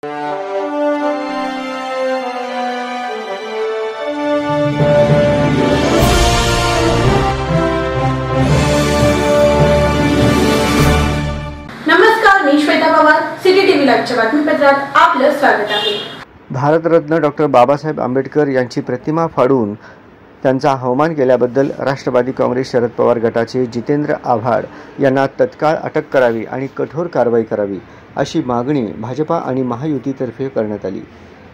नमस्कार, मी Shweta Pawar, city TV लाईव्हच्या बातमीपत्रात आपलं स्वागत आहे। भारतरत्न डॉक्टर बाबासाहेब आंबेडकर यांची प्रतिमा फाडून त्यांचा अवमान केल्याबद्दल राष्ट्रवादी काँग्रेस शरद पवार गटाचे जितेंद्र आव्हाड यांना तत्काळ अटक करावी आणि कठोर कारवाई करावी अशी मागणी भाजपा आणि महायुतीतर्फे करण्यात आली।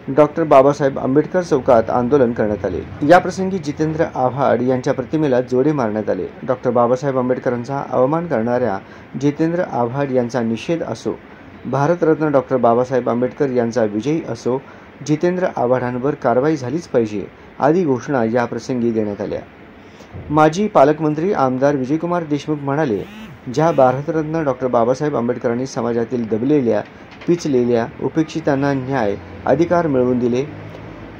डॉक्टर बाबासाहेब आंबेडकर चौकात आंदोलन करण्यात आले। याप्रसंगी जितेंद्र आव्हाड यांच्या प्रतिमेला जोडे मारण्यात आले। डॉक्टर बाबासाहेब आंबेडकरांचा अवमान करणाऱ्या जितेंद्र आव्हाड यांचा निषेध असो, भारतरत्न डॉक्टर बाबासाहेब आंबेडकर यांचा विजय असो, जितेंद्र आव्हाडांवर कारवाई झालीच पाहिजे आदी घोषणा या प्रसंगी देण्यात आल्या। माजी पालकमंत्री आमदार विजयकुमार देशमुख म्हणाले, ज्या भारतरत्न डॉक्टर बाबासाहेब आंबेडकरांनी समाजातील दबलेल्या, पिचलेल्या, उपेक्षितांना न्याय, अधिकार मिळवून दिले,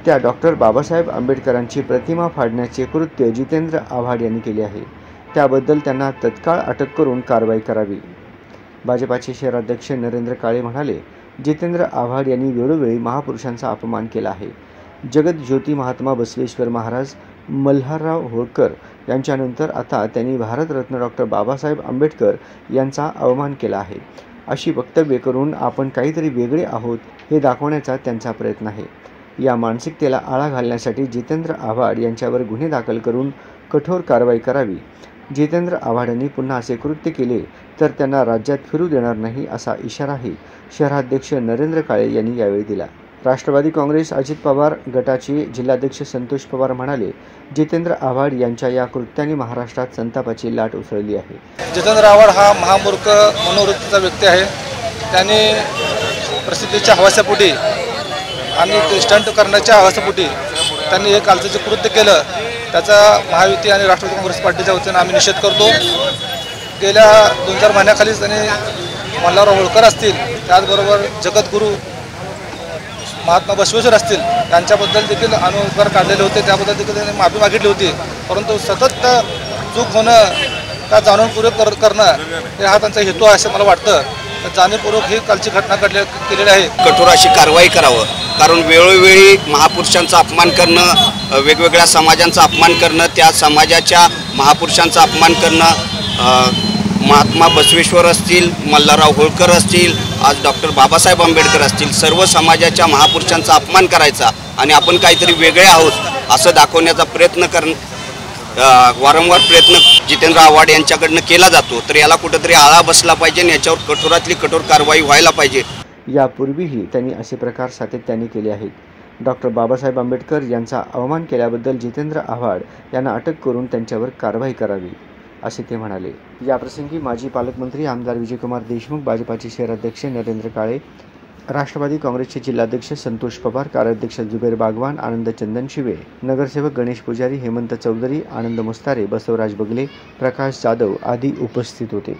त्या डॉक्टर बाबासाहेब आंबेडकरांची प्रतिमा फाडण्याचे कृत्य जितेंद्र आव्हाड यांनी केले आहे। त्याबद्दल त्यांना तत्काळ अटक करून कारवाई करावी। भाजपाचे शहराध्यक्ष नरेंद्र काळे म्हणाले, जितेंद्र आव्हाड यांनी वेळोवेळी महापुरुषांचा अपमान केला आहे। जगतज्योती महात्मा बसवेश्वर महाराज, मल्हारराव होळकर यांच्यानंतर आता त्यांनी भारतरत्न डॉक्टर बाबासाहेब आंबेडकर यांचा अवमान केला आहे। अशी वक्तव्ये करून आपण काहीतरी वेगळे आहोत हे दाखवण्याचा त्यांचा प्रयत्न आहे। या मानसिकतेला आळा घालण्यासाठी जितेंद्र आव्हाड यांच्यावर गुन्हे दाखल करून कठोर कारवाई करावी। जितेंद्र आव्हाडांनी पुन्हा असे कृत्य केले तर त्यांना राज्यात फिरू देणार नाही असा इशाराही शहराध्यक्ष नरेंद्र काळे यांनी यावेळी दिला। राष्ट्रवादी काँग्रेस अजित पवार गटाचे जिल्हाध्यक्ष संतोष पवार म्हणाले, जितेंद्र आव्हाड यांच्या या कृत्याने महाराष्ट्रात संतापाची लाट उसळली आहे। जितेंद्र आव्हाड हा महामूर्ख मनोवृत्तीचा व्यक्ती आहे। त्याने प्रसिद्धीच्या हवासापोटी आणि स्टंट करण्याच्या हवासापोटी त्यांनी हे कालचं कृत्य केलं, त्याचा महायुती आणि राष्ट्रवादी काँग्रेस पार्टीच्या वतीने आम्ही निषेध करतो। गेल्या 2-4 महिन्याखालीच त्यांनी मल्हारराव होळकर असतील, त्याचबरोबर जगद्गुरू महात्मा बसवेश्वर असतील, त्यांच्याबद्दल देखील अनुद्गार काढलेले होते, त्याबद्दल देखील त्यांनी माफी मागितली होती। परंतु सतत चूक होणं, त्या जाणूनपूर्वक करणं हे हा त्यांचा हेतू आहे असं मला वाटतं। जाणीवपूर्वक ही कालची घटना केलेली आहे। कठोर अशी कारवाई करावं, कारण वेळोवेळी महापुरुषांचा अपमान करणं, वेगवेगळ्या समाजांचा अपमान करणं, त्या समाजाच्या महापुरुषांचा अपमान करणं, महात्मा बसवेश्वर असतील, मल्हारराव होळकर असतील, आज डॉक्टर बाबासाहेब आंबेडकर असतील, सर्व समाजाच्या महापुरुषांचा अपमान करायचा आणि आपण काहीतरी वेगळे आहोत असं दाखवण्याचा वारंवार प्रयत्न जितेंद्र आव्हाड यांच्याकडनं केला जातो। तर याला कुठेतरी आळा बसला पाहिजे आणि याच्यावर कठोरातली कठोर कारवाई व्हायला पाहिजे। यापूर्वीही त्यांनी असे प्रकार सातत्याने केले आहेत। डॉक्टर बाबासाहेब आंबेडकर यांचा अवमान केल्याबद्दल जितेंद्र आव्हाड यांना अटक करून त्यांच्यावर कारवाई करावी असे ते म्हणाले। याप्रसंगी माजी पालकमंत्री आमदार विजयकुमार देशमुख, भाजपाचे शहराध्यक्ष नरेंद्र काळे, राष्ट्रवादी काँग्रेसचे जिल्हाध्यक्ष संतोष पवार, कार्याध्यक्ष जुबेर बागवान, आनंद चंदनशिवे, नगरसेवक गणेश पुजारी, हेमंत चौधरी, आनंद मुस्तारे, बसवराज बगले, प्रकाश जाधव आदी उपस्थित होते।